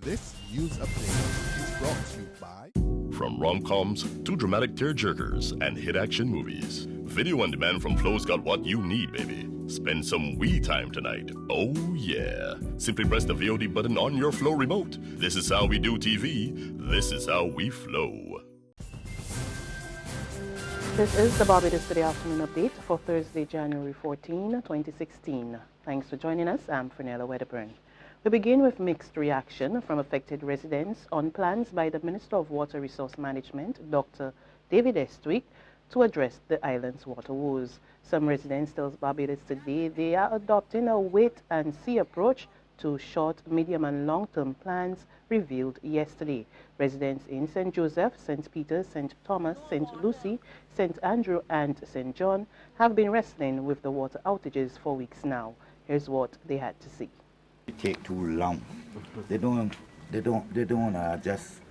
This news update is brought to you by... From rom-coms to dramatic tearjerkers and hit action movies, video on demand from Flo's got what you need, baby. Spend some we time tonight. Oh yeah. Simply press the VOD button on your Flo remote. This is how we do TV. This is how we flow. This is the Barbados Today Afternoon Update for Thursday, January 14, 2016. Thanks for joining us. I'm Fernella Wedderburn. We begin with mixed reaction from affected residents on plans by the Minister of Water Resource Management, Dr. David Estwick, to address the island's water woes. Some residents tell Barbados Today they are adopting a wait-and-see approach to short, medium and long-term plans revealed yesterday. Residents in St. Joseph, St. Peter, St. Thomas, St. Lucie, St. Andrew and St. John have been wrestling with the water outages for weeks now. Here's what they had to say. It take too long. They don't just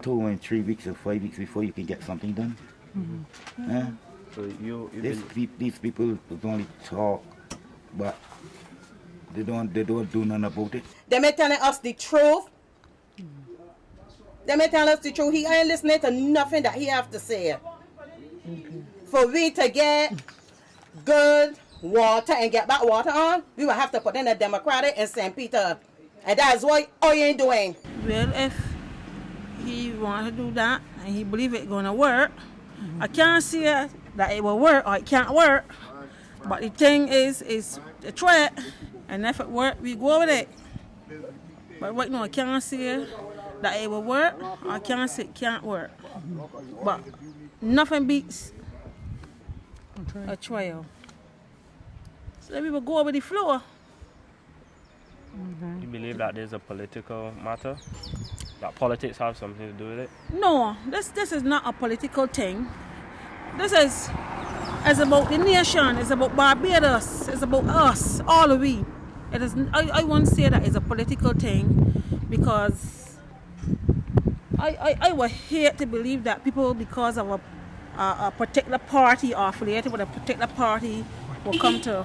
2 and 3 weeks or 5 weeks before you can get something done. So these people only talk, but they don't do nothing about it. They may telling us the truth. They may tell us the truth. He ain't listening to nothing that he have to say. For we to get good water and get back water on, we will have to put in a Democratic in St. Peter. And that's what you ain't doing. Well, if he want to do that and he believe it's going to work, I can't say that it will work or it can't work. But the thing is a threat. And if it works, we go with it. But right now, I can't say that it will work or I can't say it can't work. But nothing beats a trial. So we will go with the flow. You believe that there's a political matter? That politics have something to do with it? No, this is not a political thing. This is about the nation. It's about Barbados. It's about us, all of we. It is. I won't say that it's a political thing because I would hate to believe that people, because of a particular party or affiliated with a particular party, will come to,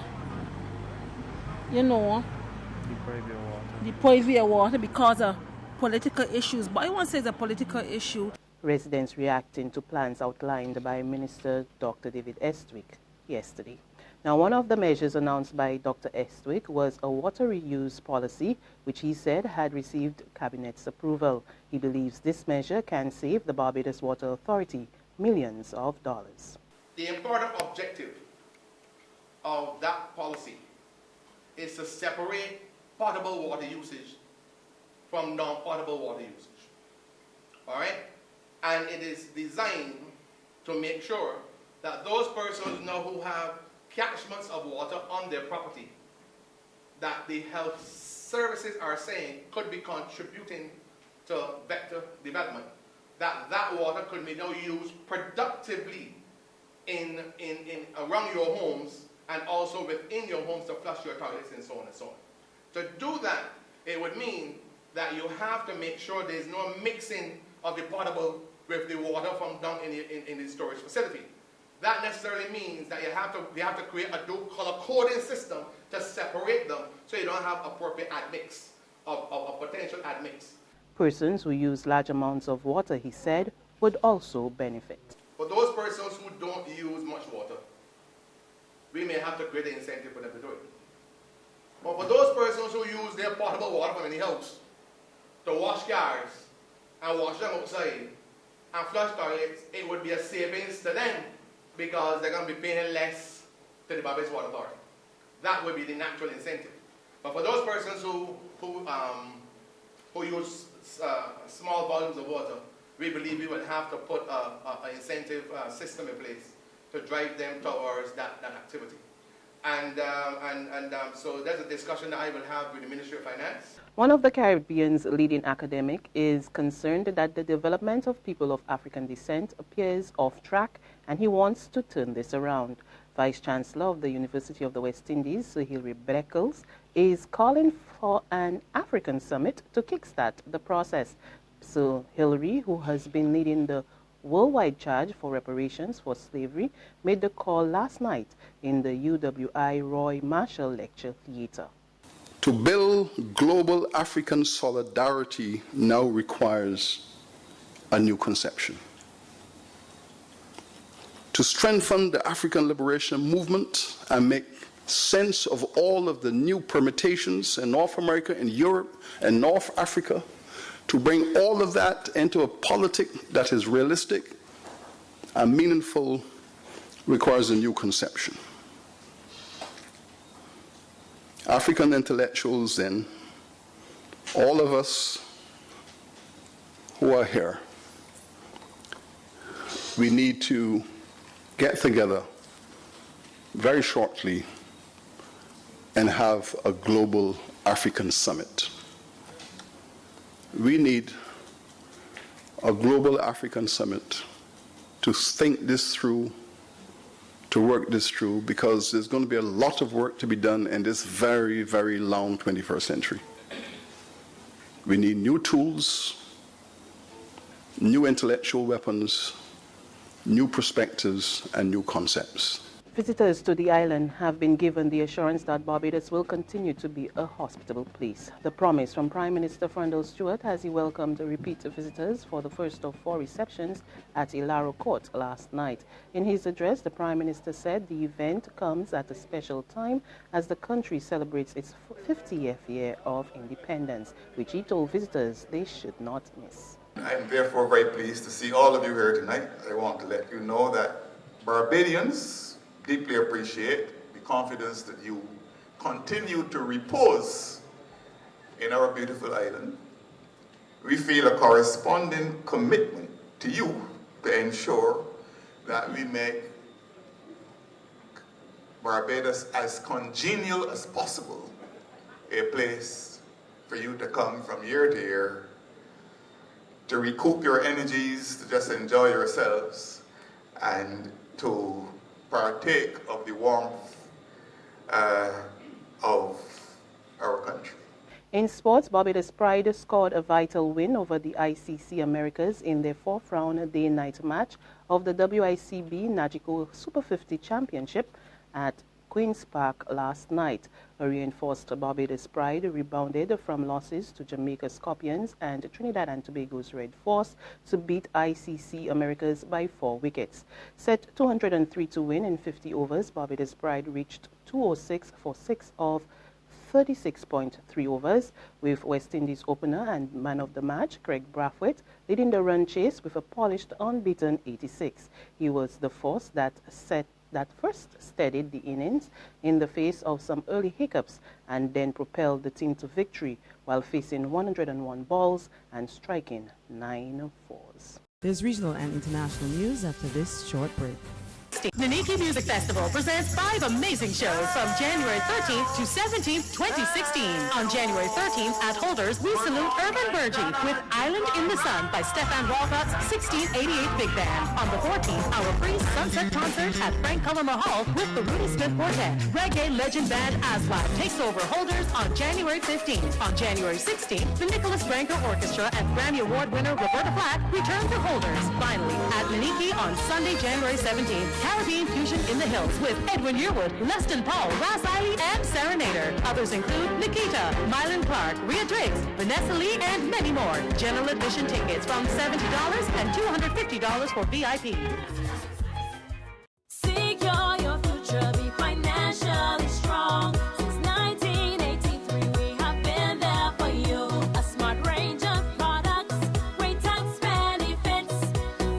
deprive your water because of political issues. But I won't say it's a political issue. Residents reacting to plans outlined by Minister Dr. David Estwick yesterday. Now, one of the measures announced by Dr. Estwick was a water reuse policy, which he said had received Cabinet's approval. He believes this measure can save the Barbados Water Authority millions of dollars. The important objective of that policy is to separate potable water usage from non-potable water usage. All right? And it is designed to make sure that those persons now who have catchments of water on their property that the health services are saying could be contributing to vector development, that water could be now used productively in around your homes and also within your homes to flush your toilets and so on and so on. To do that, it would mean that you have to make sure there's no mixing of the potable with the water from down in the storage facility. That necessarily means that you have to create a dual color coding system to separate them so you don't have appropriate admix of potential admix. Persons who use large amounts of water, he said, would also benefit. For those persons who don't use much water, we may have to create an incentive for them to do it. But for those persons who use their potable water from any house to wash cars and wash them outside and flush toilets, it would be a savings to them because they're going to be paying less to the Barbados Water Authority. That would be the natural incentive. But for those persons who use small volumes of water, we believe we would have to put an incentive system in place to drive them towards that activity. So there's a discussion that I will have with the Ministry of Finance. One of the Caribbean's leading academic is concerned that the development of people of African descent appears off track, and he wants to turn this around. Vice Chancellor of the University of the West Indies, Sir Hilary Beckles, is calling for an African summit to kickstart the process. Sir Hilary, who has been leading the worldwide charge for reparations for slavery, made the call last night in the UWI Roy Marshall Lecture Theatre. To build global African solidarity now requires a new conception. To strengthen the African liberation movement and make sense of all of the new permutations in North America and Europe and North Africa, to bring all of that into a politic that is realistic and meaningful requires a new conception. African intellectuals, then, all of us who are here, we need to get together very shortly and have a global African summit. We need a global African summit to think this through, to work this through, because there's going to be a lot of work to be done in this very, very long 21st century. We need new tools, new intellectual weapons, new perspectives, and new concepts. Visitors to the island have been given the assurance that Barbados will continue to be a hospitable place. The promise from Prime Minister Frondell Stewart as he welcomed repeat visitors for the first of 4 receptions at Ilaro Court last night. In his address, the Prime Minister said the event comes at a special time as the country celebrates its 50th year of independence, which he told visitors they should not miss. I am therefore very pleased to see all of you here tonight. I want to let you know that Barbadians deeply appreciate the confidence that you continue to repose in our beautiful island. We feel a corresponding commitment to you to ensure that we make Barbados as congenial as possible, a place for you to come from year to year, to recoup your energies, to just enjoy yourselves, and to partake of the warmth of our country. In sports, Barbados Pride scored a vital win over the ICC Americas in their 4th round day-night match of the WICB Nagico Super 50 Championship at Queen's Park last night. A reinforced Barbados Pride rebounded from losses to Jamaica Scorpions and Trinidad and Tobago's Red Force to beat ICC Americas by 4 wickets. Set 203 to win in 50 overs, Barbados Pride reached 206 for 6 of 36.3 overs, with West Indies opener and man of the match, Craig Brathwaite, leading the run chase with a polished unbeaten 86. He was the force that first steadied the innings in the face of some early hiccups and then propelled the team to victory while facing 101 balls and striking 9 fours. There's regional and international news after this short break. Naniki Music Festival presents 5 amazing shows from January 13th to 17th, 2016. On January 13th at Holders, we salute Urban Burgee with Island in the Sun by Stefan Walcott's 1688 Big Band. On the 14th, our free Sunset Concert at Frank Cullimer Hall with the Rudy Smith Quartet. Reggae legend band Aswad takes over Holders on January 15th. On January 16th, the Nicholas Branker Orchestra and Grammy Award winner Roberta Flack return to Holders. Finally, at Naniki on Sunday, January 17th, Caribbean Fusion in the Hills with Edwin Yearwood, Leston Paul, Ras Eiley, and Serenader. Others include Nikita, Mylan Clark, Rhea Driggs, Vanessa Lee, and many more. General admission tickets from $70 and $250 for VIP. Secure your future, be financially strong. Since 1983, we have been there for you. A smart range of products, great tax benefits.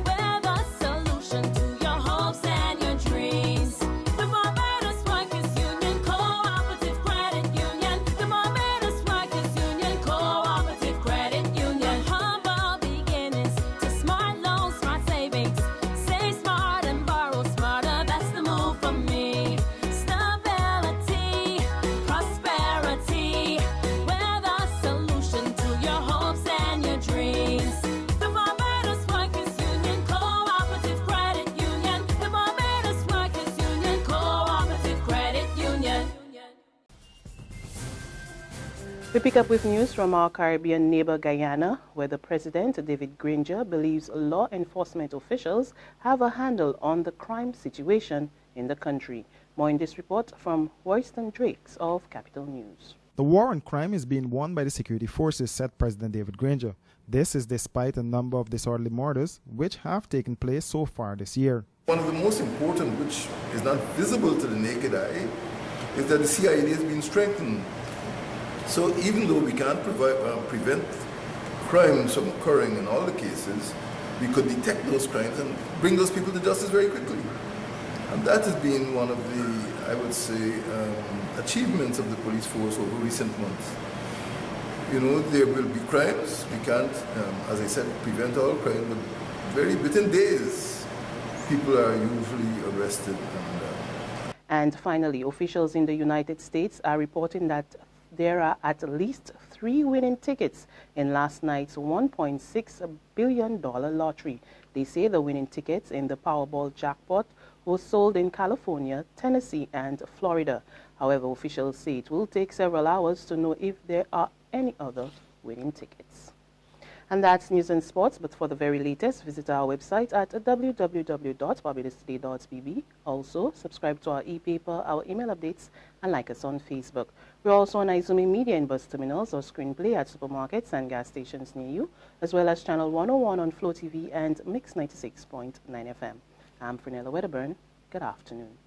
We're the solution to your hopes and your dreams. The Barbados Workers Union Cooperative Credit Union. The Barbados Workers Union Cooperative Credit Union. Humble beginnings to smart loans, smart savings. Save smart and borrow smarter. That's the move for me. Stability, prosperity. We're the solution to your hopes and your dreams. The Barbados Workers Union Cooperative Credit Union. The Barbados Workers Union Cooperative Credit Union. We pick up with news from our Caribbean neighbor Guyana, where the president, David Granger, believes law enforcement officials have a handle on the crime situation in the country. More in this report from Royston Drakes of Capital News. The war on crime is being won by the security forces, said President David Granger. This is despite a number of disorderly murders which have taken place so far this year. One of the most important, which is not visible to the naked eye, is that the CID has been strengthened. So even though we can't prevent crimes from occurring in all the cases, we could detect those crimes and bring those people to justice very quickly. And that has been one of the, I would say, achievements of the police force over recent months. You know, there will be crimes. We can't, as I said, prevent all crime, but within days, people are usually arrested. And finally, officials in the United States are reporting that there are at least 3 winning tickets in last night's $1.6 billion lottery. They say the winning tickets in the Powerball jackpot were sold in California, Tennessee, and Florida. However, officials say it will take several hours to know if there are any other winning tickets. And that's news and sports, but for the very latest, visit our website at www.barbadostoday.bb. Also, subscribe to our e-paper, our email updates, and like us on Facebook. We're also on Izumi Media in bus terminals or screenplay at supermarkets and gas stations near you, as well as Channel 101 on Flow TV and Mix 96.9 FM. I'm Frenella Wedderburn. Good afternoon.